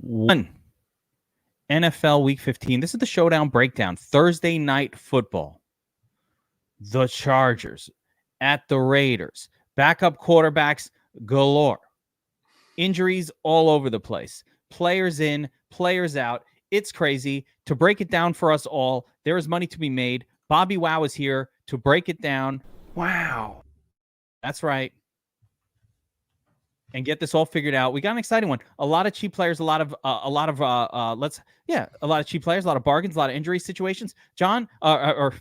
One NFL Week 15. This is the Showdown breakdown. Thursday Night Football. The Chargers at the Raiders. Backup quarterbacks galore. Injuries all over the place. Players in, players out. It's crazy. To break it down for us all, there is money to be made. Bobbywow is here to break it down. Wow. That's right. And get this all figured out. We got an exciting one. A lot of cheap players, a lot of cheap players, a lot of bargains, a lot of injury situations. John or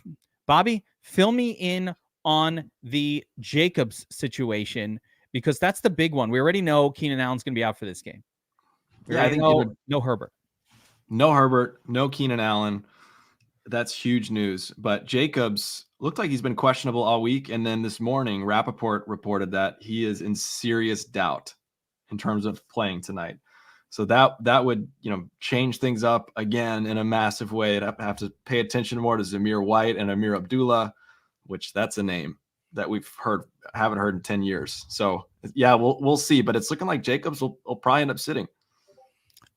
Bobby, fill me in on the Jacobs situation, because that's the big one. We already know Keenan Allen's going to be out for this game. I think no Herbert. No Herbert, no Keenan Allen. That's huge news. But Jacobs looked like he's been questionable all week. And then this morning, Rappaport reported that he is in serious doubt in terms of playing tonight. So that would, change things up again in a massive way. I'd have to pay attention more to Zamir White and Amir Abdullah, which that's a name that haven't heard in 10 years. So yeah, we'll see. But it's looking like Jacobs will probably end up sitting.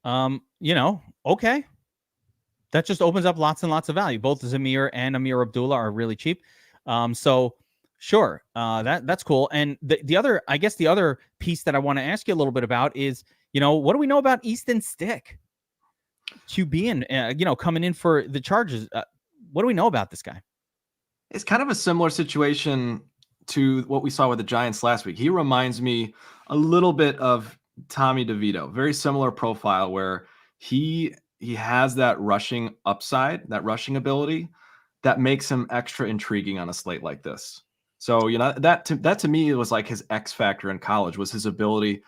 Okay. That just opens up lots and lots of value. Both Zamir and Amir Abdullah are really cheap. So sure. That's cool. And the other piece that I want to ask you a little bit about is, what do we know about Easton Stick? QB and, coming in for the Chargers. What do we know about this guy? It's kind of a similar situation to what we saw with the Giants last week. He reminds me a little bit of Tommy DeVito. Very similar profile where he has that rushing upside, that rushing ability that makes him extra intriguing on a slate like this. So, that to me, it was like his X factor in college was his ability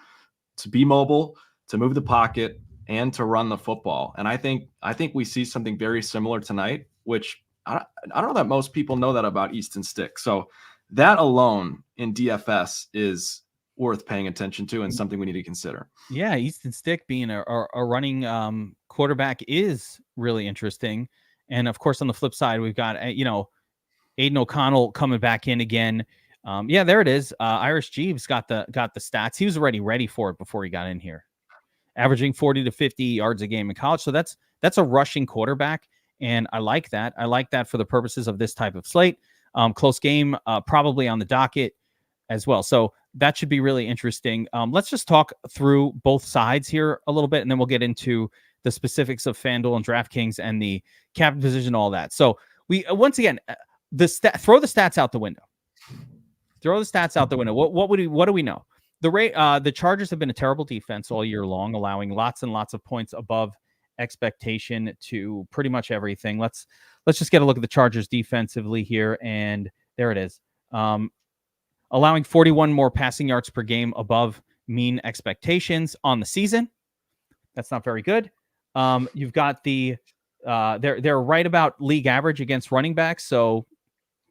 to be mobile, to move the pocket, and to run the football. And I think we see something very similar tonight, which I don't know that most people know that about Easton Stick. So that alone in DFS is worth paying attention to and something we need to consider. Yeah, Easton Stick being a running quarterback is really interesting. And of course, on the flip side, we've got Aiden O'Connell coming back in again. There it is. Irish Jeeves got the stats. He was already ready for it before he got in here, averaging 40 to 50 yards a game in college. So that's a rushing quarterback, and I like that. I like that for the purposes of this type of slate. Close game, probably on the docket as well. So that should be really interesting. Let's just talk through both sides here a little bit, and then we'll get into the specifics of FanDuel and DraftKings and the captain position, all that. So we once again, throw the stats out the window. Throw the stats out the window. What do we know? The Chargers have been a terrible defense all year long, allowing lots and lots of points above expectation to pretty much everything. Let's just get a look at the Chargers defensively here, and there it is. Allowing 41 more passing yards per game above mean expectations on the season. That's not very good. You've got they're right about league average against running backs. So,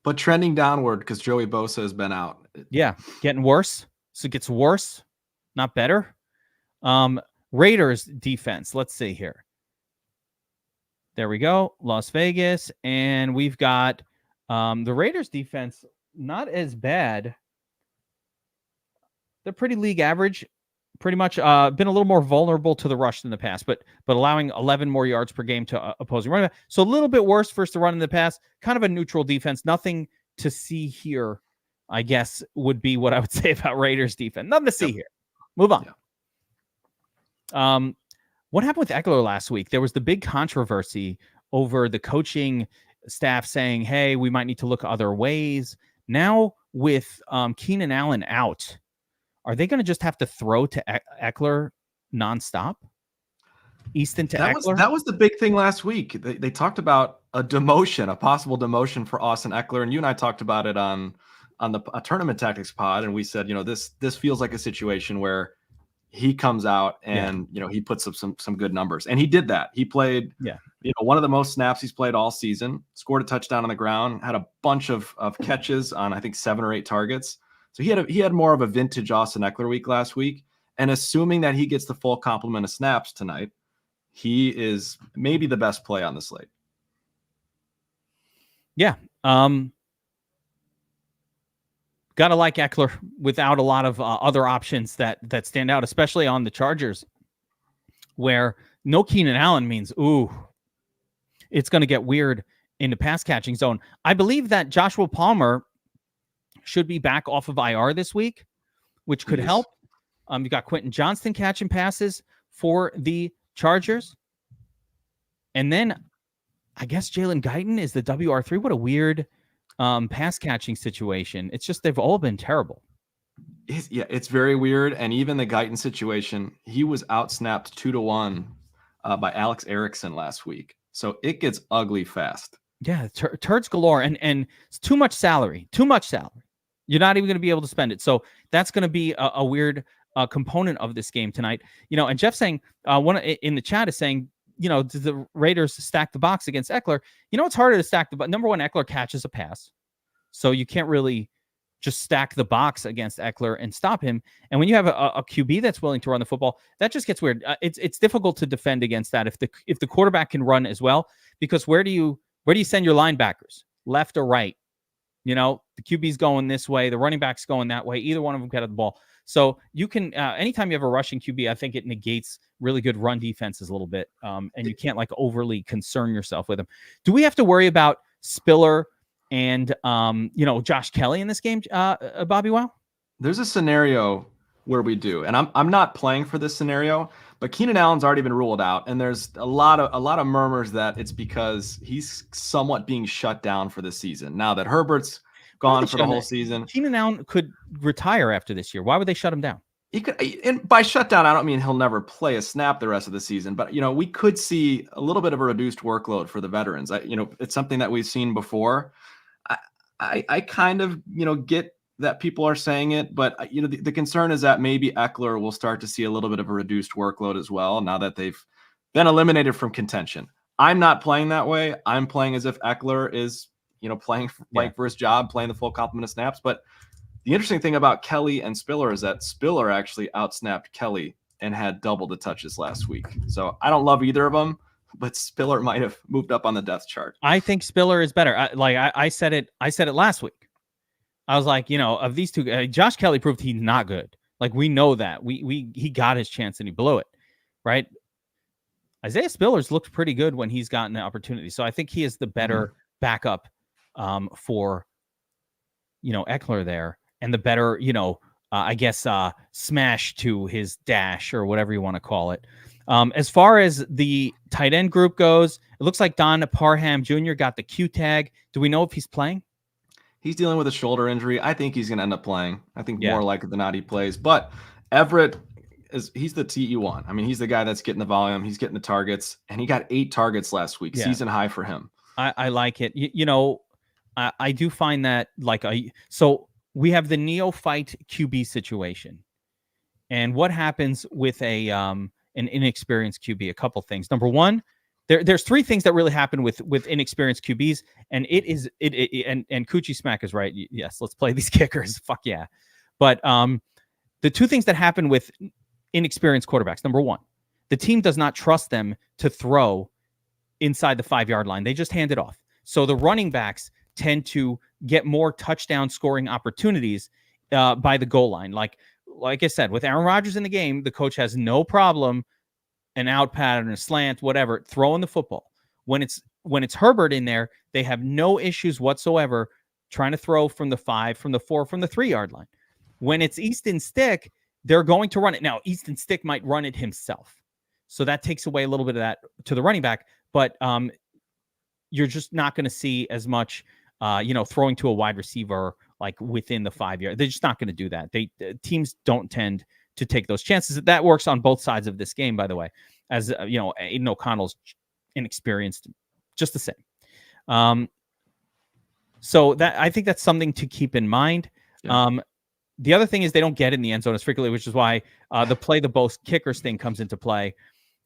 but trending downward because Joey Bosa has been out. Yeah, getting worse. So it gets worse, not better. Raiders defense. Let's see here. There we go. Las Vegas, and we've got the Raiders defense. Not as bad. They're pretty league average, pretty much been a little more vulnerable to the rush than the pass, but allowing 11 more yards per game to opposing running back. So a little bit worse versus the run in the pass, kind of a neutral defense. Nothing to see here, I guess, would be what I would say about Raiders defense. Nothing to see here. Move on. Yeah. What happened with Eckler last week? There was the big controversy over the coaching staff saying, hey, we might need to look other ways. Now with Keenan Allen out, are they going to just have to throw to Eckler nonstop? Easton to Eckler? That was the big thing last week. They talked about a possible demotion for Austin Eckler, and you and I talked about it on a tournament tactics pod, and we said, this feels like a situation where he comes out and he puts up some good numbers, and he did that. He played one of the most snaps he's played all season, scored a touchdown on the ground, had a bunch of catches on I think 7 or 8 targets. So he had more of a vintage Austin Eckler week last week, and assuming that he gets the full complement of snaps tonight, he is maybe the best play on the slate. Yeah. Gotta like Eckler without a lot of other options that stand out, especially on the Chargers where no Keenan Allen means, ooh, it's going to get weird in the pass catching zone. I believe that Joshua Palmer should be back off of IR this week, which could help. You got Quentin Johnston catching passes for the Chargers. And then I guess Jalen Guyton is the WR3. What a weird pass catching situation. It's just they've all been terrible. It's very weird. And even the Guyton situation, he was outsnapped 2-1 by Alex Erickson last week. So it gets ugly fast. Yeah, turds galore. And it's too much salary. You're not even going to be able to spend it. So that's going to be a weird component of this game tonight. And Jeff saying, one in the chat is saying, did the Raiders stack the box against Eckler? It's harder to stack the box. Number one, Eckler catches a pass. So you can't really just stack the box against Eckler and stop him. And when you have a QB that's willing to run the football, that just gets weird. It's difficult to defend against that if the quarterback can run as well, because where do you send your linebackers? Left or right? The QB's going this way, the running back's going that way. Either one of them get at the ball. So you can, anytime you have a rushing QB, I think it negates really good run defenses a little bit. And you can't overly concern yourself with them. Do we have to worry about Spiller and, Josh Kelly in this game, Bobbywow? There's a scenario where we do, and I'm not playing for this scenario, but Keenan Allen's already been ruled out, and there's a lot of murmurs that it's because he's somewhat being shut down for the season. Now that Herbert's gone for the whole season, Keenan Allen could retire after this year. Why would they shut him down? He could, and by shutdown, I don't mean he'll never play a snap the rest of the season, but we could see a little bit of a reduced workload for the veterans. It's something that we've seen before. I kind of get that people are saying it, but the concern is that maybe Eckler will start to see a little bit of a reduced workload as well now that they've been eliminated from contention. I'm not playing that way. I'm playing as if Eckler is playing for his job, playing the full complement of snaps. But the interesting thing about Kelly and Spiller is that Spiller actually outsnapped Kelly and had double the touches last week. So I don't love either of them, but Spiller might have moved up on the depth chart. I think Spiller is better. I said it last week. I was like, of these two, Josh Kelly proved he's not good. We know that. He got his chance and he blew it, right? Isaiah Spiller's looked pretty good when he's gotten the opportunity. So I think he is the better backup for Eckler there, and the better smash to his dash or whatever you want to call it. As far as the tight end group goes, it looks like Don Parham Jr. got the Q tag. Do we know if he's playing? He's dealing with a shoulder injury. I think he's going to end up playing. I think more likely than not he plays. But Everett he's the TE1. I mean, he's the guy that's getting the volume. He's getting the targets, and he got 8 targets last week. Season high for him. I like it. I do find that so we have the neophyte QB situation, and what happens with an inexperienced QB? A couple things. Number one, there's 3 things that really happen with inexperienced QBs, and and Coochie Smack is right. Yes, let's play these kickers. Fuck yeah. But the 2 things that happen with inexperienced quarterbacks. Number one, the team does not trust them to throw inside the 5-yard line. They just hand it off. So the running backs tend to get more touchdown scoring opportunities by the goal line. Like I said, with Aaron Rodgers in the game, the coach has no problem an out pattern, a slant, whatever, throwing the football. When it's Herbert in there, they have no issues whatsoever trying to throw from the 5, from the 4, from the 3-yard line. When it's Easton Stick, they're going to run it. Now, Easton Stick might run it himself. So that takes away a little bit of that to the running back, but you're just not going to see as much, throwing to a wide receiver within the 5-yard. They're just not going to do that. Teams don't tend to take those chances. That works on both sides of this game, by the way. As Aiden O'Connell's inexperienced, just the same. So that I think that's something to keep in mind. Yeah. The other thing is they don't get in the end zone as frequently, which is why the play the both kickers thing comes into play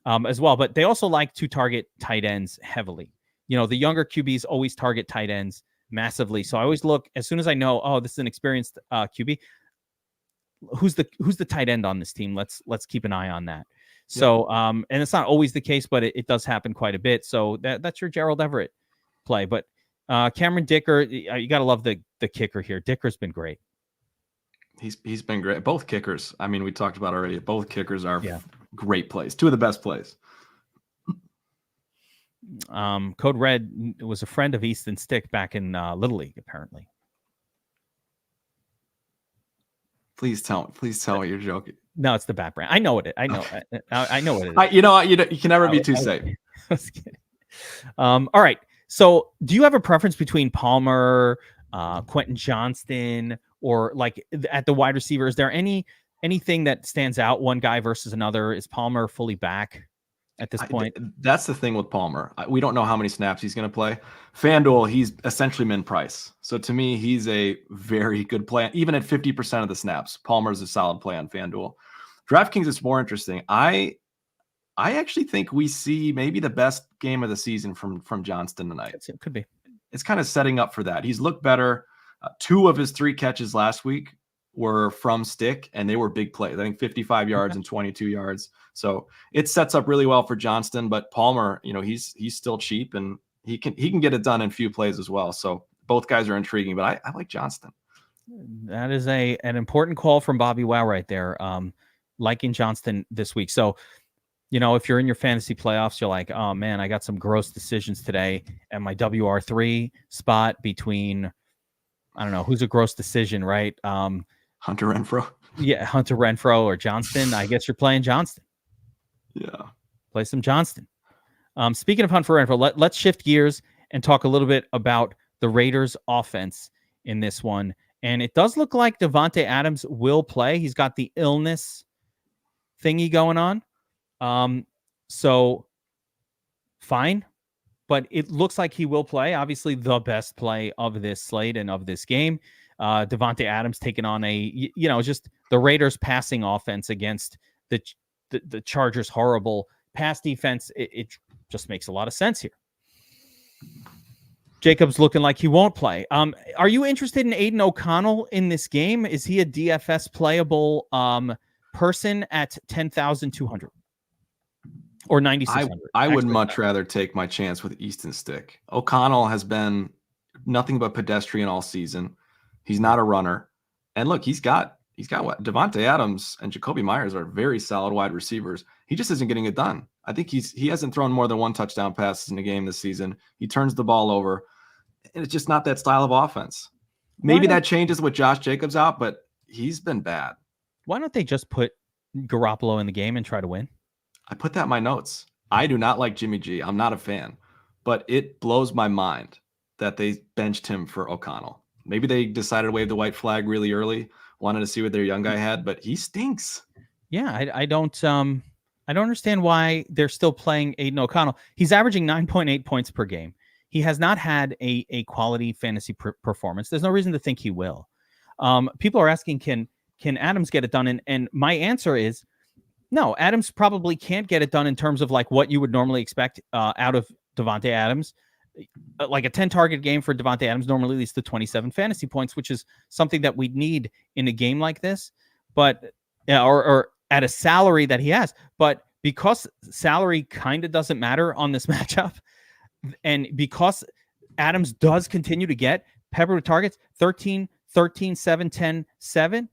as well. But they also like to target tight ends heavily. The younger QBs always target tight ends massively. So I always look, as soon as I know, this is an experienced QB, who's the tight end on this team? Let's keep an eye on that. So and it's not always the case, but it does happen quite a bit. So that's your Gerald Everett play. But Cameron Dicker, you got to love the kicker here. Dicker's been great. He's been great. Both kickers. I mean, we talked about already. Both kickers are great plays, two of the best plays. Code Red was a friend of Easton Stick back in Little League, apparently. Please tell me you're joking. No, it's the bat brand. I know what it. I know. Okay. I know what it is. You know, you can never be too safe. All right. So, do you have a preference between Palmer, Quentin Johnston, or like at the wide receiver? Is there anything that stands out, one guy versus another? Is Palmer fully back at this point? That's the thing with Palmer. We don't know how many snaps he's going to play. FanDuel, he's essentially min price. So to me, he's a very good play. Even at 50% of the snaps, Palmer's a solid play on FanDuel. DraftKings is more interesting. I actually think we see maybe the best game of the season from Johnston tonight. It could be. It's kind of setting up for that. He's looked better. 2 of his 3 catches last week were from stick, and they were big plays. I think 55 yards and 22 yards. So it sets up really well for Johnston. But Palmer, you know, he's still cheap, and he can get it done in few plays as well. So both guys are intriguing, but I like Johnston. That is an important call from Bobbywow right there. Liking Johnston this week. So, you know, if you're in your fantasy playoffs, you're like, oh man, I got some gross decisions today at my WR3 spot between, I don't know, who's a gross decision, right? Hunter Renfrow. Yeah, Hunter Renfrow or Johnston. I guess you're playing Johnston. Yeah. Play some Johnston. Speaking of Hunter Renfrow, let's shift gears and talk a little bit about the Raiders offense in this one. And it does look like Davante Adams will play. He's got the illness thingy going on. So fine, but it looks like he will play. Obviously the best play of this slate and of this game. Davante Adams taking on just the Raiders passing offense against the Chargers' horrible pass defense. It just makes a lot of sense here. Jacob's looking like he won't play. Are you interested in Aiden O'Connell in this game? Is he a DFS playable person at 10,200 or 9,600? I would much rather take my chance with Easton Stick. O'Connell has been nothing but pedestrian all season. He's not a runner. And look, he's got what? Davante Adams and Jacoby Myers are very solid wide receivers. He just isn't getting it done. I think he hasn't thrown more than 1 touchdown pass in a game this season. He turns the ball over, and it's just not that style of offense. Maybe that changes with Josh Jacobs out, but he's been bad. Why don't they just put Garoppolo in the game and try to win? I put that in my notes. I do not like Jimmy G. I'm not a fan, but it blows my mind that they benched him for O'Connell. Maybe they decided to wave the white flag really early, wanted to see what their young guy had, but he stinks. Yeah, I don't understand why they're still playing Aiden O'Connell. He's averaging 9.8 points per game. He has not had a quality fantasy performance. There's no reason to think he will. People are asking, can Adams get it done? And my answer is no. Adams probably can't get it done in terms of like what you would normally expect out of Davante Adams. Like a 10 target game for Davante Adams normally leads to 27 fantasy points, which is something that we'd need in a game like this, but or at a salary that he has. But because salary kind of doesn't matter on this matchup, and because Adams does continue to get peppered with targets, 13, 7, 10, 7.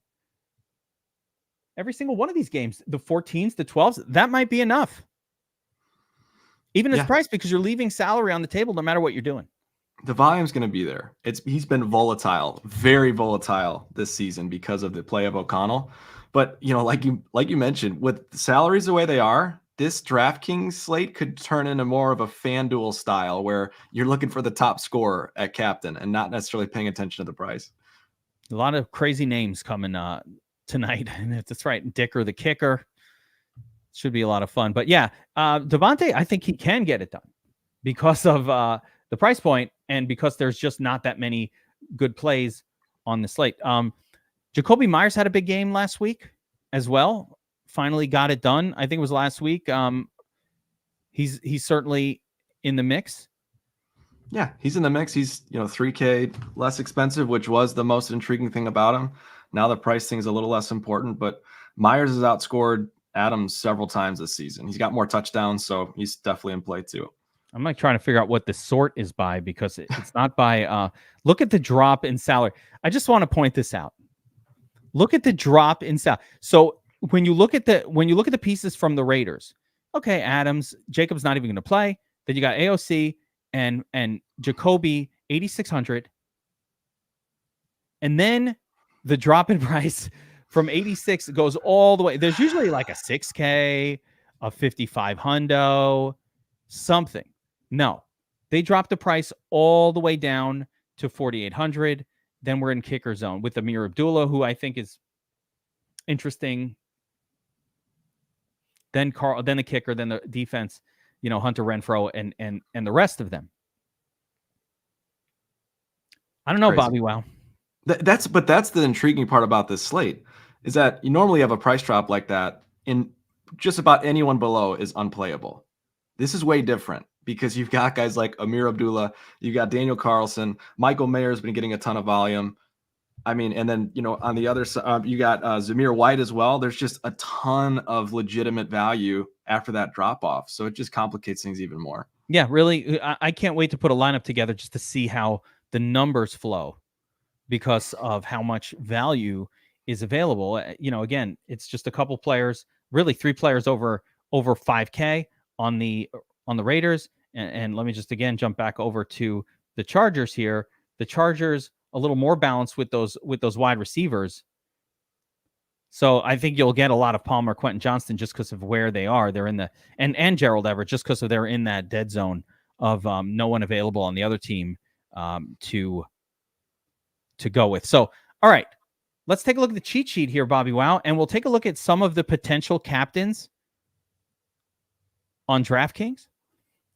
Every single one of these games, the 14s, the 12s, that might be enough. Even his price, because you're leaving salary on the table no matter what you're doing. The volume's going to be there. He's been volatile, very volatile this season because of the play of O'Connell. But, you know, like you mentioned, with salaries the way they are, this DraftKings slate could turn into more of a FanDuel style where you're looking for the top scorer at captain and not necessarily paying attention to the price. A lot of crazy names coming tonight. And that's right. Dicker, the kicker. Should be a lot of fun. But yeah, Davante, I think he can get it done because of the price point and because there's just not that many good plays on the slate. Jacoby Myers had a big game last week as well. Finally got it done. I think it was last week. He's certainly in the mix. Yeah, he's in the mix. He's, $3K less expensive, which was the most intriguing thing about him. Now the price thing is a little less important, but Myers has outscored Adams several times this season. He's got more touchdowns, so he's definitely in play too. I'm like trying to figure out what the sort is by because it's not by look at the drop in salary. I just want to point this out. Look at the drop in salary. So when you look at the pieces from the Raiders, okay, Adams, Jacobs not even going to play. Then you got AOC and Jacoby 8,600, and then the drop in price from 86 goes all the way. There's usually like a 6K, a 55 hundo, something. No, they dropped the price all the way down to 4,800. Then we're in kicker zone with Amir Abdullah, who I think is interesting. Then then the kicker, then the defense, Hunter Renfrow and the rest of them. I don't know, Crazy. Bobby. Wow. That's the intriguing part about this slate is that you normally have a price drop like that in just about anyone below is unplayable. This is way different because you've got guys like Amir Abdullah, you got Daniel Carlson, Michael Mayer's been getting a ton of volume. I mean, and then, on the other side, you got Zamir White as well. There's just a ton of legitimate value after that drop off. So it just complicates things even more. Yeah, really. I can't wait to put a lineup together just to see how the numbers flow because of how much value is available. Again, it's just a couple players, really 3 players over 5K on the Raiders. And let me just again jump back over to the Chargers here. The Chargers a little more balanced with those wide receivers. So I think you'll get a lot of Palmer, Quentin Johnston just because of where they are. They're in the and Gerald Everett just because they're in that dead zone of no one available on the other team to go with. So all right, let's take a look at the cheat sheet here, Bobby Wow, and we'll take a look at some of the potential captains on DraftKings.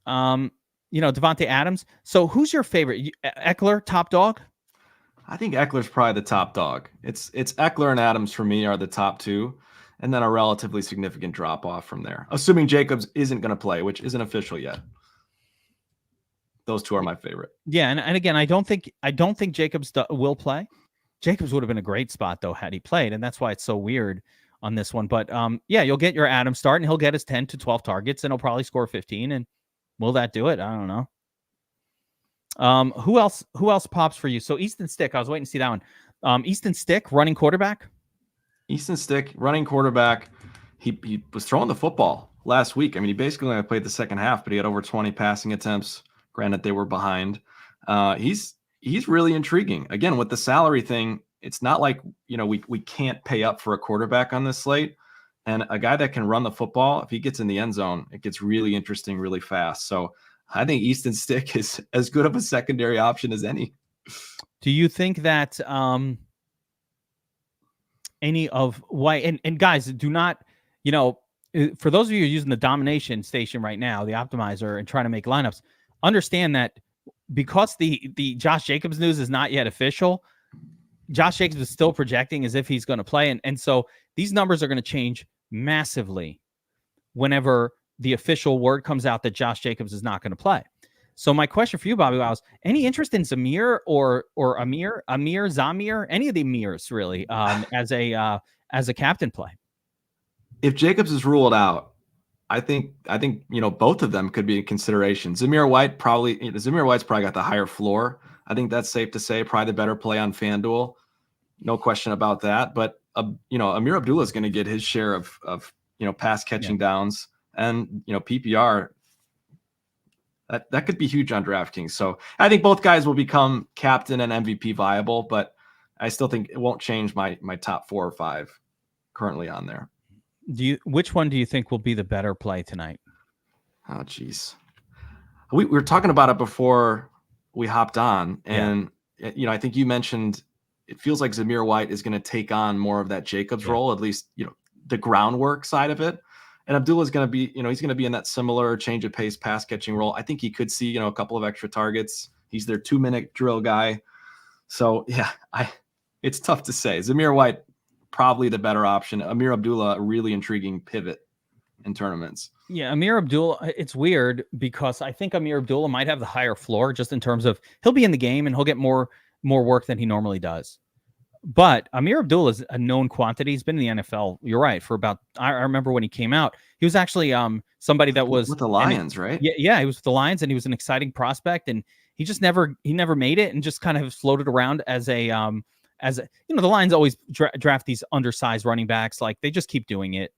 Devontae Adams. So who's your favorite? Eckler, top dog? I think Eckler's probably the top dog. It's Eckler and Adams for me are the top 2, and then a relatively significant drop off from there. Assuming Jacobs isn't going to play, which isn't official yet. Those 2 are my favorite. Yeah, and again, I don't think Jacobs will play. Jacobs would have been a great spot though had he played, and that's why it's so weird on this one. But yeah, you'll get your Adams start, and he'll get his 10 to 12 targets, and he'll probably score 15. And will that do it? I don't know. Who else pops for you? So Easton Stick, I was waiting to see that one. Easton Stick, running quarterback. Easton Stick, running quarterback. He was throwing the football last week. I mean, he basically only played the second half, but he had over 20 passing attempts. Granted, they were behind. He's really intriguing. Again, with the salary thing, it's not like we can't pay up for a quarterback on this slate. And a guy that can run the football, if he gets in the end zone, it gets really interesting really fast. So I think Easton Stick is as good of a secondary option as any. Do you think that any of White and guys do not, for those of you who are using the domination station right now, the optimizer, and trying to make lineups, understand that because the Josh Jacobs news is not yet official, Josh Jacobs is still projecting as if he's going to play. And so these numbers are going to change massively whenever the official word comes out that Josh Jacobs is not going to play. So my question for you, Bobby Wow, is any interest in Zamir or Zamir, any of the Amirs really, as a captain play? If Jacobs is ruled out, I think both of them could be in consideration. Zamir White's probably got the higher floor. I think that's safe to say. Probably the better play on FanDuel, no question about that. But Amir Abdullah is going to get his share of pass catching downs, and PPR. That could be huge on DraftKings. So I think both guys will become captain and MVP viable, but I still think it won't change my top 4 or 5 currently on there. Which one do you think will be the better play tonight? Oh, geez. We were talking about it before we hopped on, and I think you mentioned it feels like Zamir White is going to take on more of that Jacobs role, at least the groundwork side of it. And Abdullah is going to be, he's going to be in that similar change of pace pass catching role. I think he could see, a couple of extra targets. He's their 2-minute drill guy. So yeah, it's tough to say. Zamir White, probably the better option. Amir Abdullah, a really intriguing pivot in tournaments. Yeah, Amir Abdullah, it's weird because I think Amir Abdullah might have the higher floor just in terms of he'll be in the game and he'll get more work than he normally does. But Amir Abdullah is a known quantity. He's been in the NFL. You're right. For about, I remember when he came out, he was actually somebody that was with the Lions, right? Yeah, he was with the Lions, and he was an exciting prospect. And he just never made it, and just kind of floated around as a the Lions always draft these undersized running backs. Like they just keep doing it.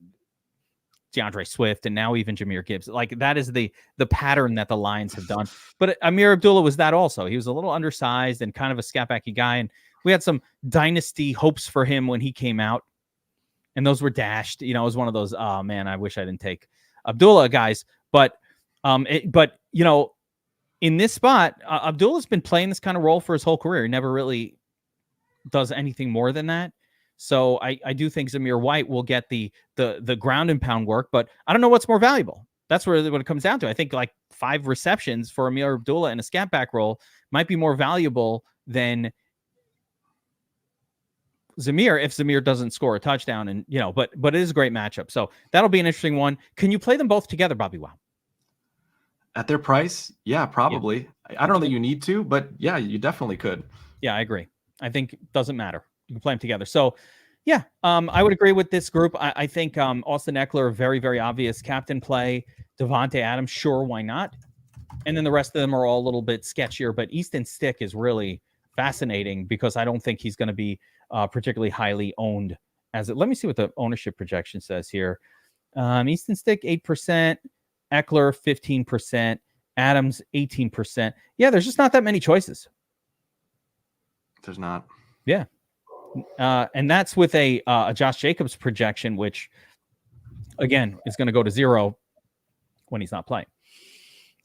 DeAndre Swift and now even Jahmyr Gibbs. Like that is the pattern that the Lions have done. But Amir Abdullah was that also. He was a little undersized and kind of a scat-backy guy. And we had some dynasty hopes for him when he came out. And those were dashed. It was one of those, oh man, I wish I didn't take Abdullah guys. But in this spot, Abdullah's been playing this kind of role for his whole career. He never really does anything more than that. So I do think Zamir White will get the ground and pound work, but I don't know what's more valuable. That's what it comes down to. I think like 5 receptions for Amir Abdullah in a scat back role might be more valuable than Zamir if Zamir doesn't score a touchdown. And but it is a great matchup. So that'll be an interesting one. Can you play them both together, Bobbywow? At their price? Yeah, probably. Yeah. I don't know that you need to, but yeah, you definitely could. Yeah, I agree. I think it doesn't matter. You can play them together. So, yeah, I would agree with this group. I think Austin Eckler, very, very obvious captain play. Devontae Adams, sure, why not? And then the rest of them are all a little bit sketchier. But Easton Stick is really fascinating because I don't think he's going to be particularly highly owned. Let me see what the ownership projection says here. Easton Stick, 8%. Eckler, 15%. Adams, 18%. Yeah, there's just not that many choices. There's not. Yeah. And that's with a Josh Jacobs projection, which, again, is going to go to 0 when he's not playing.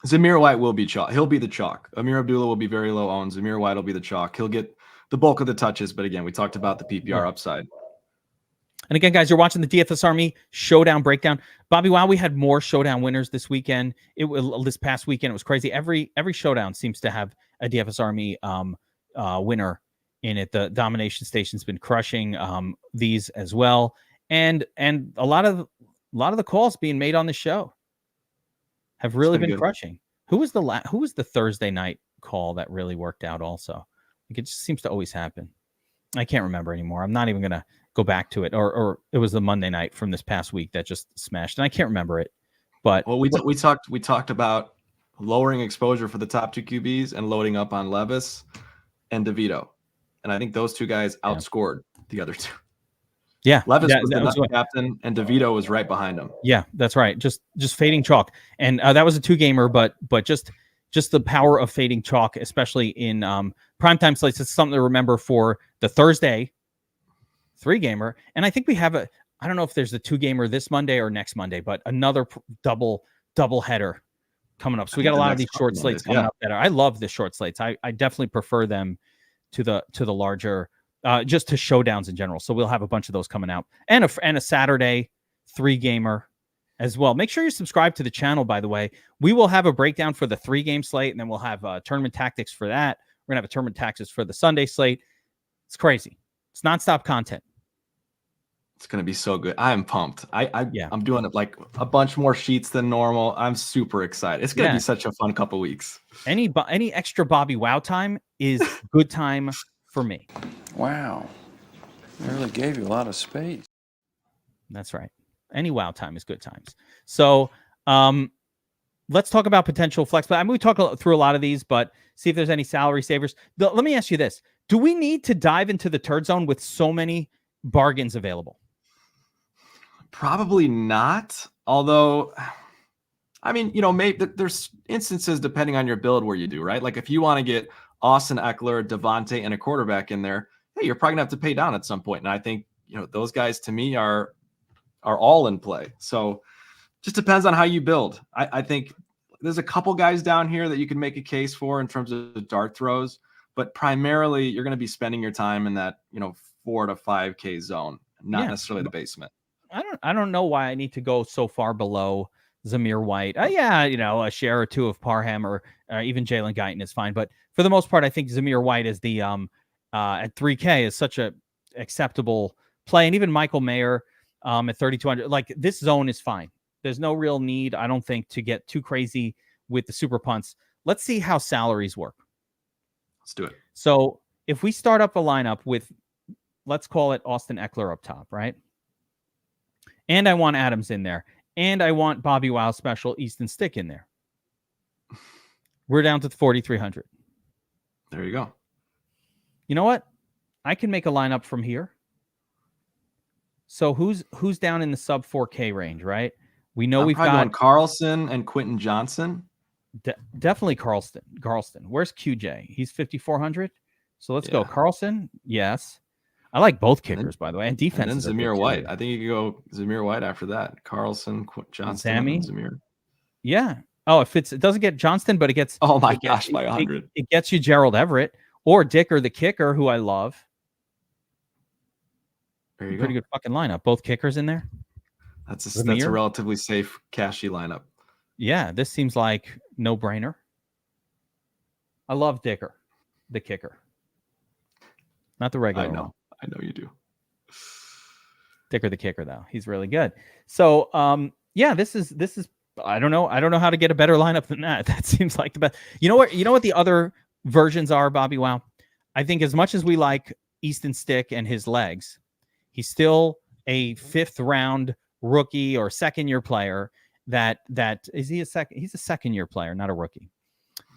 Zamir White will be chalk. He'll be the chalk. Amir Abdullah will be very low owned. Zamir White will be the chalk. He'll get the bulk of the touches. But again, we talked about the PPR upside. And again, guys, you're watching the DFS Army Showdown Breakdown. Bobbywow, we had more Showdown winners this weekend. This past weekend, it was crazy. Every Showdown seems to have a DFS Army winner in it. The Domination Station's been crushing these as well, and a lot of the calls being made on the show have really been crushing. Who was the Thursday night call that really worked out? Also, it just seems to always happen. I can't remember anymore. I'm not even gonna go back to it. Or it was the Monday night from this past week that just smashed, and I can't remember it. But we talked about lowering exposure for the top 2 QBs and loading up on Levis and DeVito. And I think those 2 guys outscored the other 2. Yeah. Levis was the captain, and DeVito was right behind him. Yeah, that's right. Just fading chalk. And that was a 2-gamer, but just the power of fading chalk, especially in primetime slates. It's something to remember for the Thursday 3-gamer. And I think we have I don't know if there's a 2-gamer this Monday or next Monday, but another double header coming up. So we got a lot of these short slates coming up that I love the short slates. I definitely prefer them to the larger, just to showdowns in general. So we'll have a bunch of those coming out, and a Saturday 3-gamer as well. Make sure you subscribe to the channel, by the way. We will have a breakdown for the 3-game slate, and then we'll have tournament tactics for that. We're gonna have a tournament tactics for the Sunday slate. It's crazy. It's nonstop content. It's gonna be so good. I am pumped. I'm doing it like a bunch more sheets than normal. I'm super excited. It's gonna be such a fun couple weeks. Any extra Bobbywow time is good time for me. Wow, I really gave you a lot of space. That's right. Any wow time is good times. So let's talk about potential flex. But we talk through a lot of these, but see if there's any salary savers. Let me ask you this: do we need to dive into the turd zone with so many bargains available? Probably not. Although, I mean, maybe there's instances depending on your build where you do, right? Like if you want to get Austin Eckler, Devontae, and a quarterback in there, hey, you're probably gonna have to pay down at some point. And I think those guys to me are all in play. So just depends on how you build. I think there's a couple guys down here that you can make a case for in terms of dart throws, but primarily you're going to be spending your time in that 4 to 5K zone, not necessarily the basement. I don't know why I need to go so far below Zamir White. A share or 2 of Parham or even Jalen Guyton is fine. But for the most part, I think Zamir White is the at 3K is such a acceptable play. And even Michael Mayer at 3,200, like this zone is fine. There's no real need, I don't think, to get too crazy with the super punts. Let's see how salaries work. Let's do it. So if we start up a lineup with, let's call it Austin Eckler up top, right? And I want Adams in there. And I want Bobbywow special Easton Stick in there. We're down to 4,300. There you go. You know what? I can make a lineup from here. So who's down in the sub 4K range, right? We know we've got going Carlson and Quentin Johnson. Definitely Carlson. Where's QJ? He's 5,400. So let's go Carlson. Yes. I like both kickers, by the way, and defense. And then Zamir White. I think you could go Zamir White after that. Carlson, Johnston, and Zamir. Yeah. Oh, it doesn't get Johnston, but it gets. Oh my gosh, by 100. It gets you Gerald Everett or Dicker the kicker, who I love. There you Pretty good fucking lineup. Both kickers in there. That's a relatively safe cashy lineup. Yeah, this seems like no brainer. I love Dicker, the kicker, not the regular. I know you do. Dicker the kicker, though, he's really good. So, this is. I don't know how to get a better lineup than that. That seems like the best. You know what the other versions are, Bobbywow? I think as much as we like Easton Stick and his legs, he's still a 5th round rookie or 2nd-year player. That is he a second? He's a 2nd-year player, not a rookie.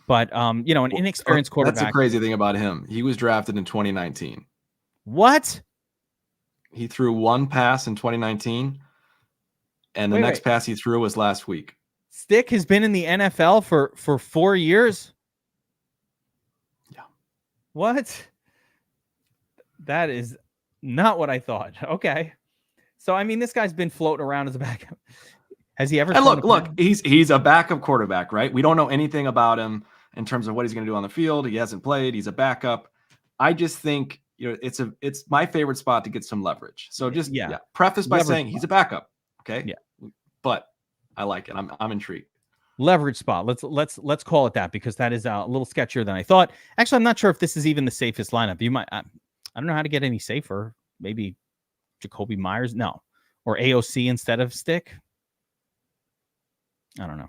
But an inexperienced quarterback. That's the crazy thing about him. He was drafted in 2019. What? He threw one pass in 2019, and the next pass he threw was last week. Stick has been in the NFL for 4 years. Yeah. What? That is not what I thought. Okay. So I mean, this guy's been floating around as a backup. Has he ever? And look, he's a backup quarterback, right? We don't know anything about him in terms of what he's going to do on the field. He hasn't played. He's a backup. I just think it's my favorite spot to get some leverage. So just preface by saying he's a backup. Okay. Yeah. But I like it. I'm intrigued. Leverage spot. Let's call it that, because that is a little sketchier than I thought. Actually, I'm not sure if this is even the safest lineup. You might. I don't know how to get any safer. Maybe Jacoby Myers. No, or AOC instead of Stick. I don't know.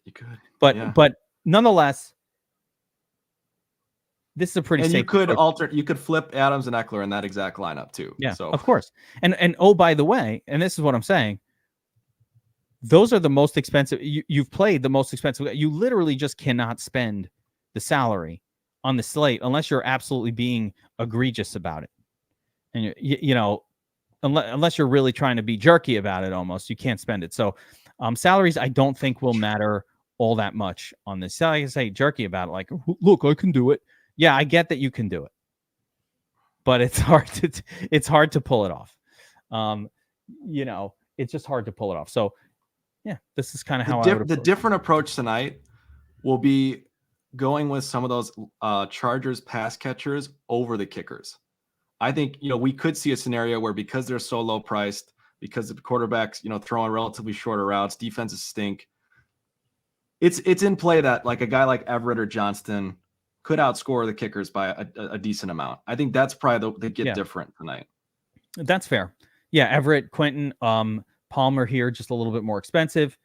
You could, but nonetheless, this is a pretty. And safe you could flip Adams and Eckler in that exact lineup too. Yeah, so of course. And oh, by the way, and this is what I'm saying. Those are the most expensive. You've played the most expensive. You literally just cannot spend the salary on the slate unless you're absolutely being egregious about it. And unless you're really trying to be jerky about it, almost you can't spend it. So salaries, I don't think will matter all that much on this. So I can say jerky about it, like, look, I can do it. Yeah, I get that you can do it, but it's hard to pull it off. It's just hard to pull it off. So yeah, this is kind of how the different approach tonight will be going with some of those Chargers pass catchers over the kickers. I think, we could see a scenario where, because they're so low priced, because the quarterbacks, throwing relatively shorter routes, defenses stink. It's in play that like a guy like Everett or Johnston could outscore the kickers by a decent amount. I think that's probably the get different tonight. That's fair. Yeah, Everett, Quentin, Palmer here, just a little bit more expensive.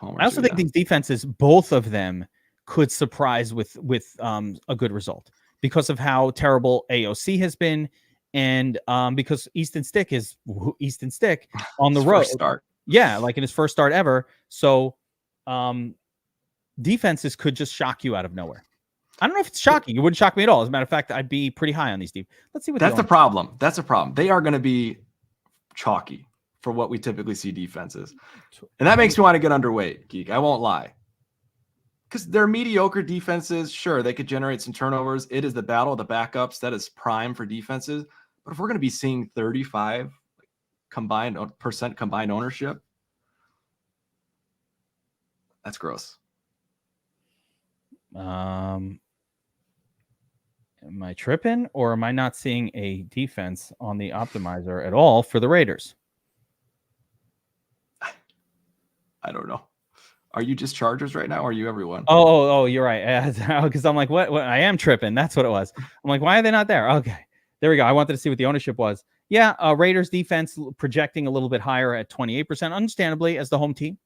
I also think these defenses, both of them, could surprise with a good result because of how terrible AOC has been, and because Easton Stick is Easton Stick on the road. Start. Yeah, like in his first start ever. So defenses could just shock you out of nowhere. I don't know if it's shocking. It wouldn't shock me at all. As a matter of fact, I'd be pretty high on these defenses. Let's see what that's the problem. That's the problem. They are going to be chalky for what we typically see defenses. And that makes me want to get underweight, Geek. I won't lie. Because they're mediocre defenses. Sure, they could generate some turnovers. It is the battle of the backups that is prime for defenses. But if we're going to be seeing 35% combined ownership, that's gross. Am I tripping, or am I not seeing a defense on the optimizer at all for the Raiders? I don't know. Are you just Chargers right now, or are you everyone? Oh, you're right. Because I'm like, what? I am tripping. That's what it was. I'm like, why are they not there? Okay, there we go. I wanted to see what the ownership was. Yeah, Raiders defense projecting a little bit higher at 28%, understandably, as the home team.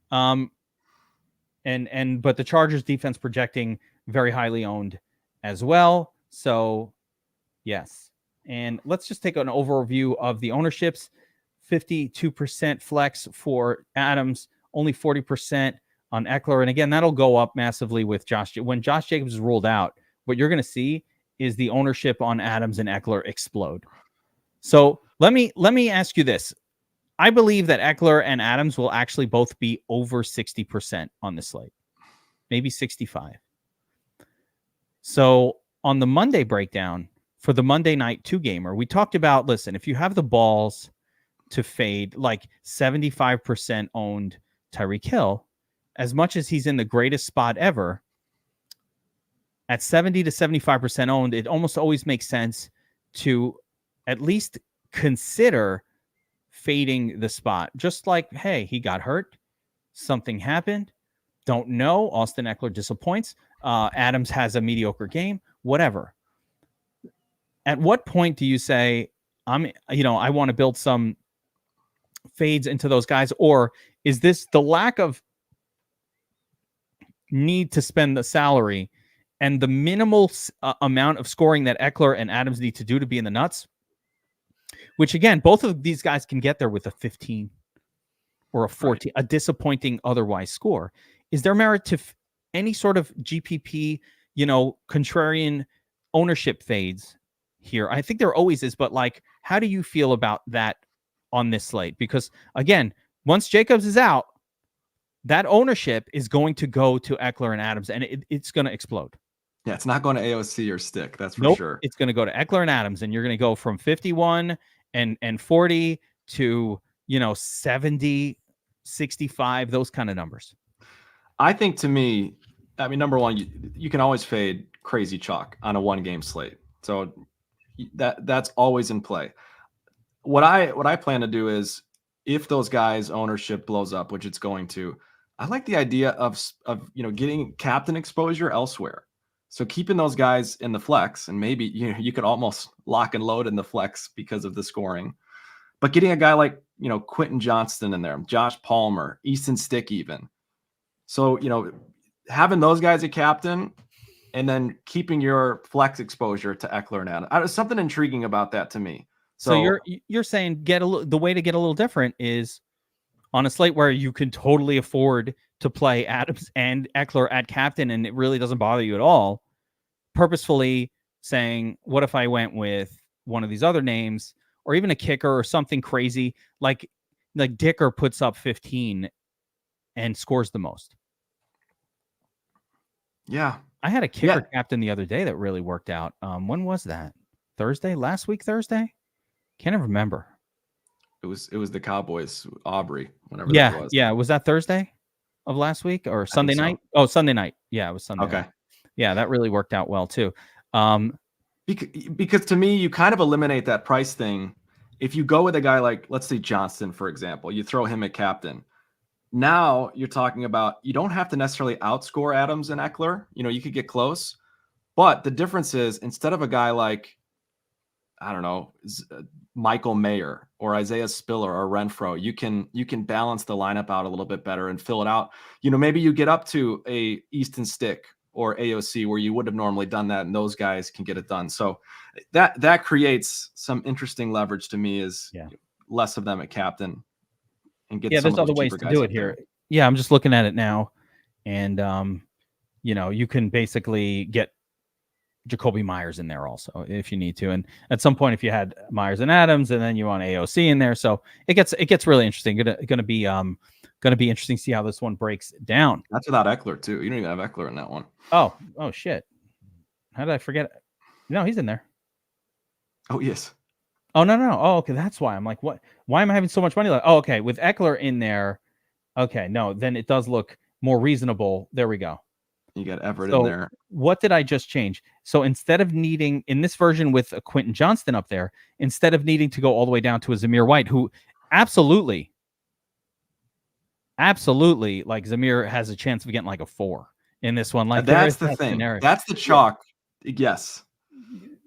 But the Chargers defense projecting very highly owned as well. So yes. And let's just take an overview of the ownerships. 52% flex for Adams, only 40% on Eckler. And again, that'll go up massively with Josh. When Josh Jacobs is ruled out, what you're going to see is the ownership on Adams and Eckler explode. So let me ask you this. I believe that Eckler and Adams will actually both be over 60% on the slate, maybe 65. So on the Monday breakdown for the Monday night 2-gamer, we talked about, listen, if you have the balls to fade, like 75% owned Tyreek Hill, as much as he's in the greatest spot ever, at 70 to 75% owned, it almost always makes sense to at least consider fading the spot. Just like, hey, he got hurt. Something happened. Don't know. Austin Eckler disappoints. Adams has a mediocre game. Whatever. At what point do you say, I want to build some fades into those guys? Or is this the lack of need to spend the salary and the minimal amount of scoring that Eckler and Adams need to do to be in the nuts? Which, again, both of these guys can get there with a 15 or a 14, right, a disappointing otherwise score. Is there merit to any sort of GPP, contrarian ownership fades here? I think there always is, but like, how do you feel about that on this slate? Because, again, once Jacobs is out, that ownership is going to go to Eckler and Adams, and it's going to explode. Yeah, it's not going to AOC or Stick, that's for sure. It's going to go to Eckler and Adams, and you're going to go from 51 and 40 to 70, 65, those kind of numbers. I think, to me, number one, you can always fade crazy chalk on a 1-game slate, so that's always in play. What I plan to do is, if those guys' ownership blows up, which it's going to, I like the idea of getting captain exposure elsewhere. So keeping those guys in the flex, and maybe you could almost lock and load in the flex because of the scoring, but getting a guy like Quentin Johnston in there, Josh Palmer, Easton Stick even. So having those guys a captain, and then keeping your flex exposure to Eckler and Adams. There's something intriguing about that to me. So you're saying the way to get a little different is on a slate where you can totally afford to play Adams and Eckler at captain, and it really doesn't bother you at all, purposefully saying, what if I went with one of these other names, or even a kicker or something crazy, like Dicker puts up 15 and scores the most. Yeah. I had a kicker captain the other day that really worked out. When was that? Thursday? Last week Thursday? Can't even remember. It was the Cowboys, Aubrey, whenever that was. Yeah. Was that Thursday of last week or Sunday night? So. Oh, Sunday night. Yeah, it was Sunday night. Yeah, that really worked out well too. Because to me, you kind of eliminate that price thing. If you go with a guy like, let's say Johnston, for example, you throw him at captain. Now you're talking about, you don't have to necessarily outscore Adams and Eckler. You could get close, but the difference is, instead of a guy like, I don't know, Michael Mayer or Isaiah Spiller or Renfro, you can balance the lineup out a little bit better and fill it out. Maybe you get up to a Easton Stick or AOC where you would have normally done that, and those guys can get it done. So that creates some interesting leverage to me, is less of them at captain, and get there's other ways to do it here. Yeah, I'm just looking at it now, and you can basically get Jacoby Myers in there also if you need to, and at some point if you had Myers and Adams, and then you want AOC in there, so it gets really interesting. Gonna be interesting to see how this one breaks down. That's without Eckler too. You don't even have Eckler in that one. Oh shit! How did I forget? No, he's in there. Oh yes. Oh no. Oh, okay, that's why I'm like, what? Why am I having so much money? Like, oh, okay, with Eckler in there. Okay, no, then it does look more reasonable. There we go. You got Everett in there. What did I just change? So instead of needing, in this version with a Quentin Johnston up there, instead of needing to go all the way down to a Zamir White, who absolutely, like Zamir has a chance of getting like a 4 in this one. Like, that's the thing. Scenario. That's the chalk. Yes.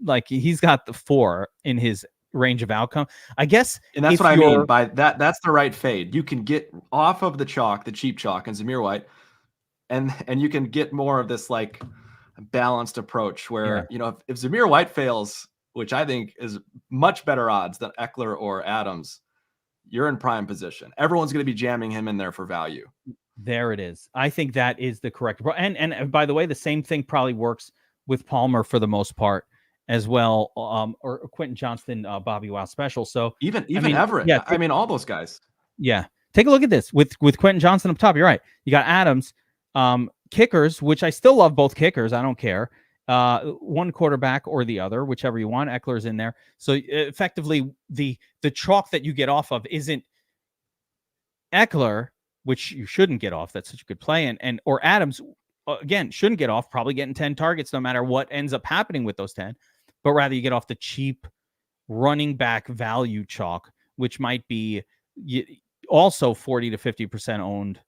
Like, he's got the 4 in his range of outcome, I guess. And that's what I mean by that. That's the right fade. You can get off of the chalk, the cheap chalk, and Zamir White, and you can get more of this like balanced approach where, if Zamir White fails, which I think is much better odds than Eckler or Adams, you're in prime position. Everyone's going to be jamming him in there for value. There it is. I think that is the correct. And by the way, the same thing probably works with Palmer for the most part. as well, or Quentin Johnston, Bobbywow special. So even Everett. Yeah, I mean, all those guys. Yeah. Take a look at this with Quentin Johnston up top. You're right. You got Adams, kickers, which I still love both kickers. I don't care. One quarterback or the other, whichever you want. Eckler's in there. So effectively, the chalk that you get off of isn't Eckler, which you shouldn't get off. That's such a good play. Or Adams, again, shouldn't get off, probably getting 10 targets no matter what ends up happening with those 10. But rather you get off the cheap running back value chalk, which might be also 40 to 50% owned.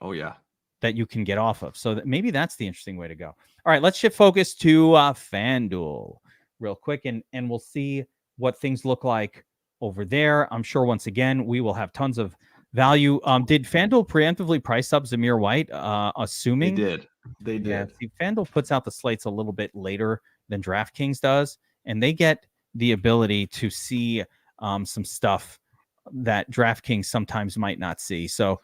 Oh, yeah. That you can get off of. So maybe that's the interesting way to go. All right, let's shift focus to FanDuel real quick, and we'll see what things look like over there. I'm sure once again we will have tons of value. Did FanDuel preemptively price up Zamir White? Assuming they did. Yeah, see, FanDuel puts out the slates a little bit later than DraftKings does, and they get the ability to see some stuff that DraftKings sometimes might not see. So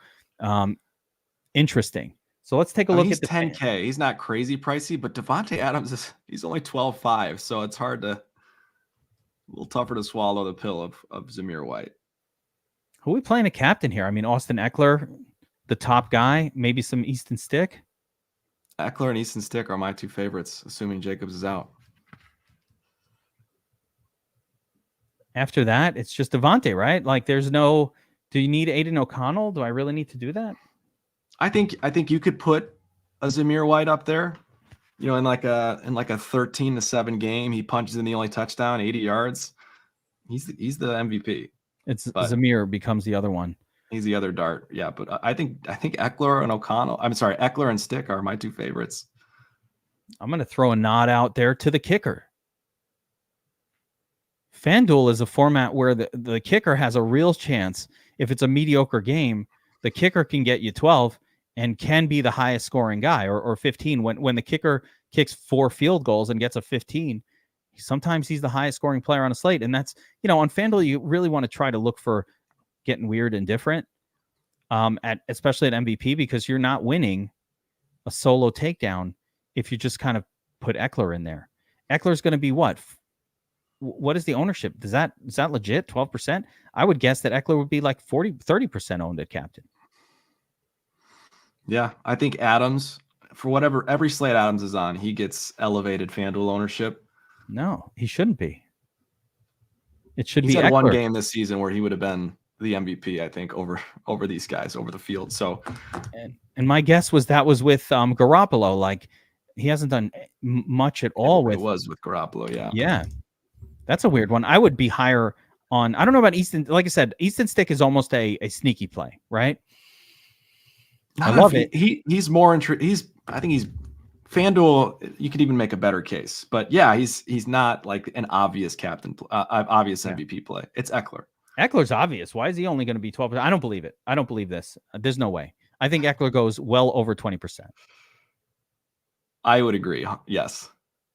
interesting. So let's take a look at the 10K. He's not crazy pricey, but Devontae Adams he's only 12.5, so it's a little tougher to swallow the pill of Zamir White. Who are we playing a captain here? I mean, Austin Eckler, the top guy, maybe some Easton Stick. Eckler and Easton Stick are my two favorites, assuming Jacobs is out. After that, it's just Devontae, right? Like, there's no. Do you need Aiden O'Connell? Do I really need to do that? I think you could put a Zamir White up there. You know, in like a 13-7 game, he punches in the only touchdown, 80 yards. He's the MVP. Zamir becomes the other one. He's the other dart. Yeah, but I think Eckler and O'Connell. I'm sorry, Eckler and Stick are my two favorites. I'm going to throw a nod out there to the kicker. FanDuel is a format where the kicker has a real chance. If it's a mediocre game, the kicker can get you 12 and can be the highest scoring guy, or 15. When the kicker kicks 4 field goals and gets a 15, sometimes he's the highest scoring player on a slate. And that's, on FanDuel, you really want to try to look for getting weird and different, especially at MVP, because you're not winning a solo takedown if you just kind of put Eckler in there. Eckler's going to be what? What is the ownership? Is that legit? 12%? I would guess that Eckler would be like 30% owned at captain. Yeah, I think Adams, for whatever every slate Adams is on, he gets elevated FanDuel ownership. No, he shouldn't be. It should He's be had Eckler. One game this season where he would have been the MVP, I think, over these guys, over the field. So, and my guess was that was with Garoppolo. Like, he hasn't done much at all with. It was with Garoppolo, yeah. Yeah. That's a weird one. I would be higher on. I don't know about Easton. Like I said, Easton Stick is almost a sneaky play, right? I love it. He's more I think he's FanDuel. You could even make a better case, but yeah, he's not like an obvious captain, obvious MVP play. It's Eckler. Eckler's obvious. Why is he only going to be 12%? I don't believe it. I don't believe this. There's no way. I think Eckler goes well over 20%. I would agree. Yes.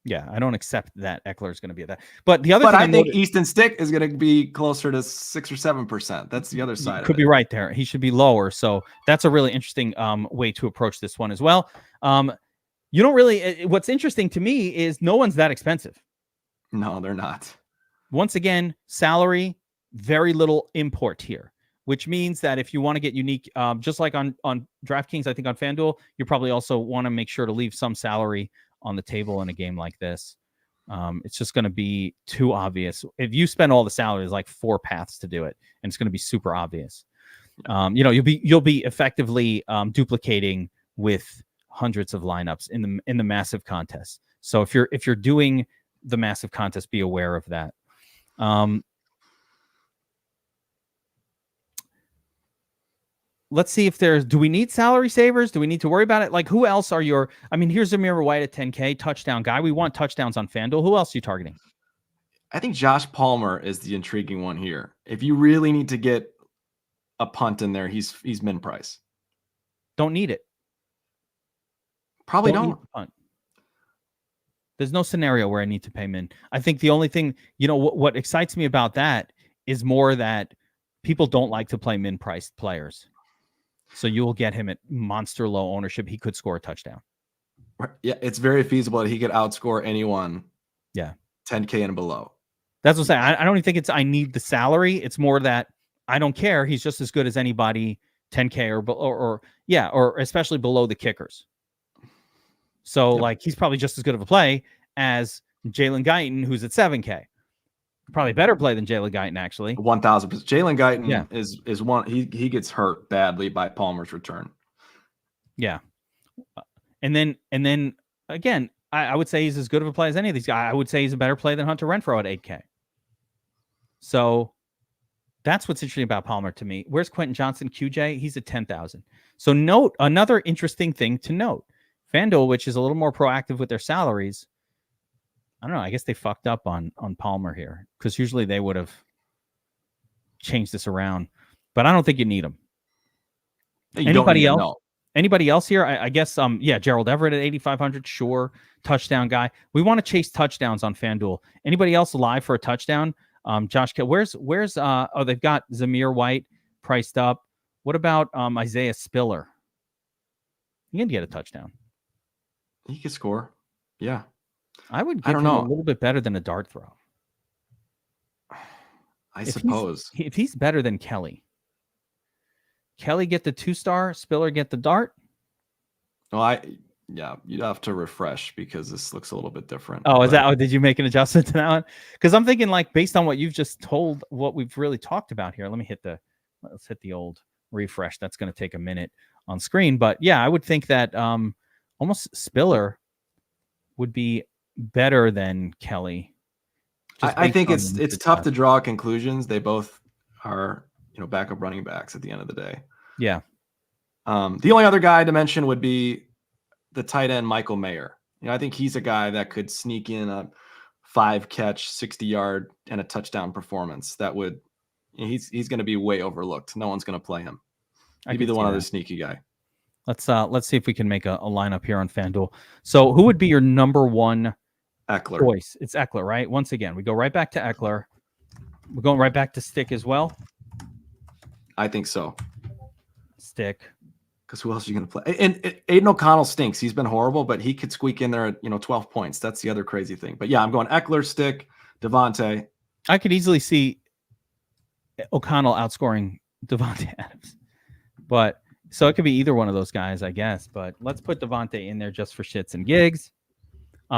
Yeah, I don't accept that Eckler is going to be at that. But the other thing I think Easton Stick is going to be closer to 6 or 7%. That's the other side. Could be right there. He should be lower. So that's a really interesting way to approach this one as well. You don't really. What's interesting to me is no one's that expensive. No, they're not. Once again, salary, very little import here, which means that if you want to get unique, just like on DraftKings, I think on FanDuel, you probably also want to make sure to leave some salary on the table in a game like this. It's just going to be too obvious. If you spend all the salary, there's like 4 paths to do it, and it's going to be super obvious. You'll be effectively duplicating with hundreds of lineups in the massive contest. So if you're doing the massive contest, be aware of that. Let's see if do we need salary savers? Do we need to worry about it? Like, who else are here's Zamir White at 10K, touchdown guy. We want touchdowns on FanDuel. Who else are you targeting? I think Josh Palmer is the intriguing one here. If you really need to get a punt in there, he's min price. Don't need it. Probably don't. Need the punt. There's no scenario where I need to pay min. I think the only thing, what excites me about that is more that people don't like to play min priced players. So you will get him at monster low ownership. He could score a touchdown. Yeah, it's very feasible that he could outscore anyone. Yeah. 10K and below. That's what I'm saying. I don't even think it's I need the salary. It's more that I don't care. He's just as good as anybody 10K or especially below the kickers. So like he's probably just as good of a play as Jalen Guyton, who's at 7K. Probably better play than Jalen Guyton, actually. 1,000%. Jalen Guyton is one. He gets hurt badly by Palmer's return. Yeah. And then again, I would say he's as good of a play as any of these guys. I would say he's a better play than Hunter Renfrow at 8K. So that's what's interesting about Palmer to me. Where's Quentin Johnson, QJ? He's at 10,000. So note another interesting thing to note. FanDuel, which is a little more proactive with their salaries, I don't know. I guess they fucked up on Palmer here because usually they would have changed this around. But I don't think you need him. Anybody else? No. Anybody else here? I guess, Gerald Everett at 8,500. Sure. Touchdown guy. We want to chase touchdowns on FanDuel. Anybody else live for a touchdown? Josh, where's they've got Zamir White priced up. What about Isaiah Spiller? He can get a touchdown. He can score. Yeah. I would give him a little bit better than a dart throw. I suppose. If he's better than Kelly get the 2-star, Spiller get the dart. Well, you'd have to refresh because this looks a little bit different. Oh, did you make an adjustment to that one? Because I'm thinking like based on what you've just told, what we've really talked about here. Let's hit the old refresh. That's going to take a minute on screen. But yeah, I would think that almost Spiller would be better than Kelly. I think it's tough to draw conclusions. They both are, backup running backs at the end of the day. Yeah. The only other guy to mention would be the tight end Michael Mayer. I think he's a guy that could sneak in a 5-catch, 60-yard, and a touchdown performance. That would, he's going to be way overlooked. No one's going to play him. He'd be the one other sneaky guy. Let's see if we can make a lineup here on FanDuel. So who would be your number one Eckler choice? It's Eckler, right? Once again, we go right back to Eckler. We're going right back to Stick as well. I think so. Stick. Because who else are you going to play? And Aiden O'Connell stinks. He's been horrible, but he could squeak in there at 12 points. That's the other crazy thing. But yeah, I'm going Eckler, Stick, Devontae. I could easily see O'Connell outscoring Devontae Adams. But so it could be either one of those guys, I guess. But let's put Devontae in there just for shits and gigs.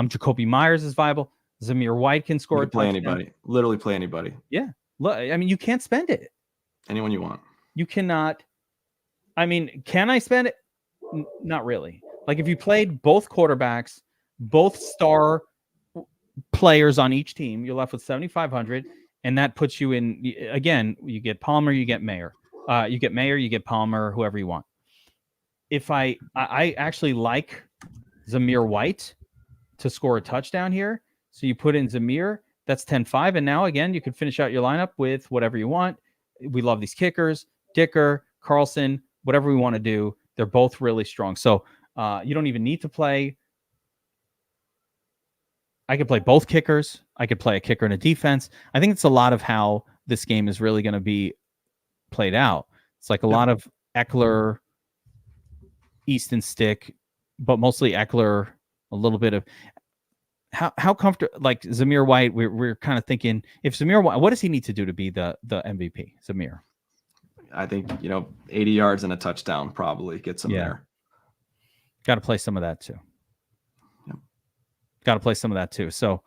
Jacoby Myers is viable. Zamir White can score. Play anybody. Literally play anybody. Yeah. Look, I mean, you can't spend it. Anyone you want. You cannot. I mean, can I spend it? Not really. Like if you played both quarterbacks, both star players on each team, you're left with 7,500, and that puts you in. Again, you get Palmer, you get Mayer. You get Mayer, you get Palmer, whoever you want. If I actually like Zamir White to score a touchdown here, so you put in Zamir, that's 10-5, and now again you can finish out your lineup with whatever you want. We love these kickers, Dicker, Carlson, whatever we want to do. They're both really strong. So you don't even need to play. I could play both kickers. I could play a kicker and a defense. I think it's a lot of how this game is really going to be played out. It's like a lot of Eckler, Easton Stick, but mostly Eckler, a little bit of how comfortable, like Zamir White, we're kind of thinking if Zamir White, what does he need to do to be the MVP? Zamir. I think, 80 yards and a touchdown probably gets him there. Got to play some of that too. Yep. Got to play some of that too. So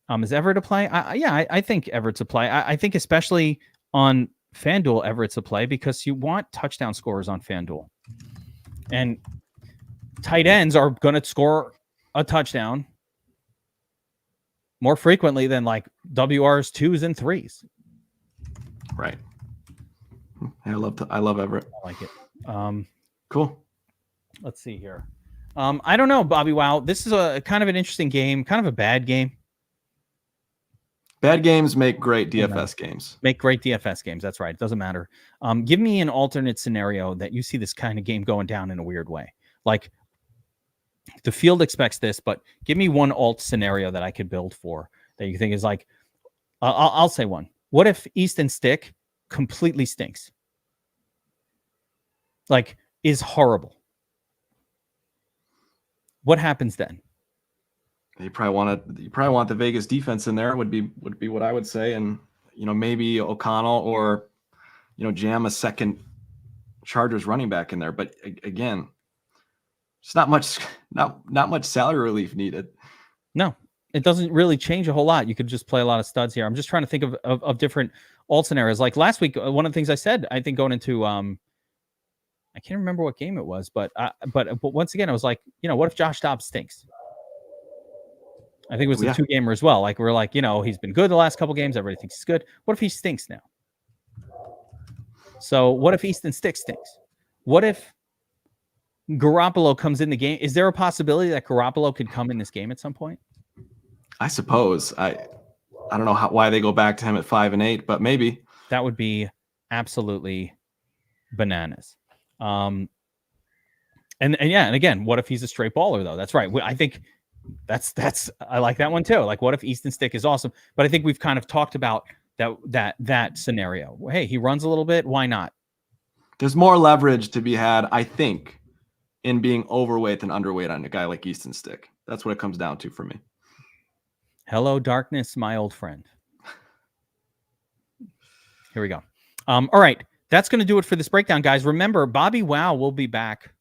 is Everett a play? I think Everett's a play. I think especially on FanDuel, Everett's a play because you want touchdown scorers on FanDuel. And tight ends are going to score a touchdown more frequently than like WR's 2s and 3s. Right. I love Everett. I like it. Cool. Let's see here. I don't know, Bobbywow. This is a kind of an interesting game, kind of a bad game. Bad games make great DFS games. Make great DFS games. That's right. It doesn't matter. Give me an alternate scenario that you see this kind of game going down in a weird way. Like the field expects this, but give me one alt scenario that I could build for that you think is like, I'll say one. What if Easton Stick completely stinks? Like is horrible. What happens then? You probably want the Vegas defense in there would be what I would say, and maybe O'Connell or jam a second Chargers running back in there. But again, it's not much salary relief needed. No, it doesn't really change a whole lot. You could just play a lot of studs here. I'm just trying to think of different alt scenarios. Like last week, one of the things I said, I think going into I can't remember what game it was, but once again, I was like, what if Josh Dobbs stinks? I think it was the 2-gamer as well. Like we're like, he's been good the last couple games. Everybody thinks he's good. What if he stinks now? So what if Easton Stick stinks? What if Garoppolo comes in the game? Is there a possibility that Garoppolo could come in this game at some point? I suppose. I don't know why they go back to him at 5-8, but maybe. That would be absolutely bananas. And again, what if he's a straight baller though? That's right. I think I like that one too. Like, what if Easton Stick is awesome? But I think we've kind of talked about that scenario. Hey, he runs a little bit. Why not? There's more leverage to be had, I think, in being overweight than underweight on a guy like Easton Stick. That's what it comes down to for me. Hello, darkness, my old friend. Here we go. All right. That's going to do it for this breakdown, guys. Remember, Bobbywow will be back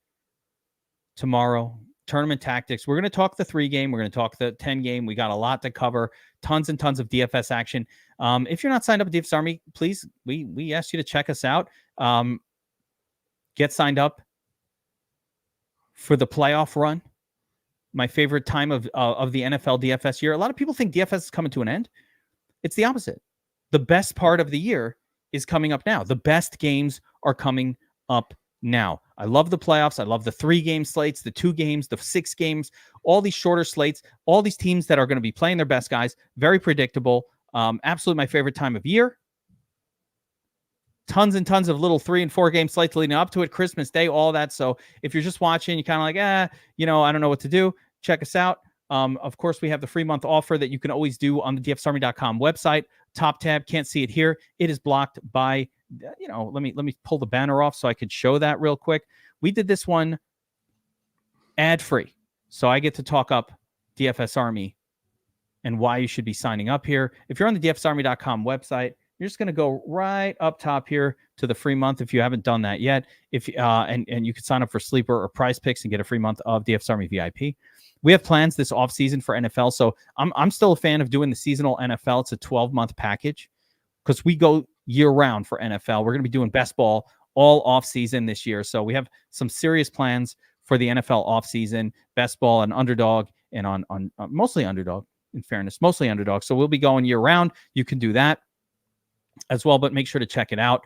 tomorrow. Tournament tactics. We're going to talk the 3-game. We're going to talk the 10-game. We got a lot to cover. Tons and tons of DFS action. If you're not signed up at DFS Army, please, we ask you to check us out. Get signed up for the playoff run. My favorite time of the NFL DFS year. A lot of people think DFS is coming to an end. It's the opposite. The best part of the year is coming up now. The best games are coming up now. I love the playoffs. I love the 3-game slates, the 2 games, the 6 games, all these shorter slates, all these teams that are going to be playing their best guys. Very predictable. Absolutely my favorite time of year. Tons and tons of little 3 and 4-game slates leading up to it. Christmas Day, all that. So if you're just watching, you're kind of like, I don't know what to do. Check us out. Of course, we have the free month offer that you can always do on the DFSarmy.com website. Top tab. Can't see it here. It is blocked by, let me pull the banner off so I could show that real quick. We did this one ad-free. So I get to talk up DFS Army and why you should be signing up here. If you're on the DFSarmy.com website, you're just going to go right up top here to the free month if you haven't done that yet. And you can sign up for Sleeper or Prize Picks and get a free month of DFS Army VIP. We have plans this offseason for NFL. So I'm still a fan of doing the seasonal NFL. It's a 12-month package because we go year-round for NFL. We're going to be doing best ball all offseason this year. So we have some serious plans for the NFL offseason, best ball and underdog, and on mostly underdog, in fairness, mostly underdog. So we'll be going year-round. You can do that as well, but make sure to check it out.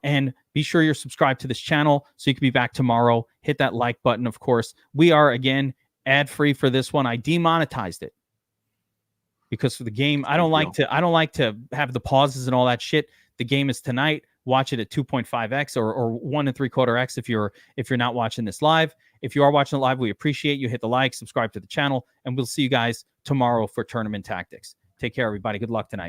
And be sure you're subscribed to this channel so you can be back tomorrow. Hit that like button, of course. We are, again, ad-free for this one. I demonetized it because for the game, I don't like to have the pauses and all that shit. The game is tonight. Watch it at 2.5x or 1 3/4x if you're not watching this live. If you are watching it live, we appreciate you. Hit the like, subscribe to the channel, and we'll see you guys tomorrow for tournament tactics. Take care, everybody. Good luck tonight.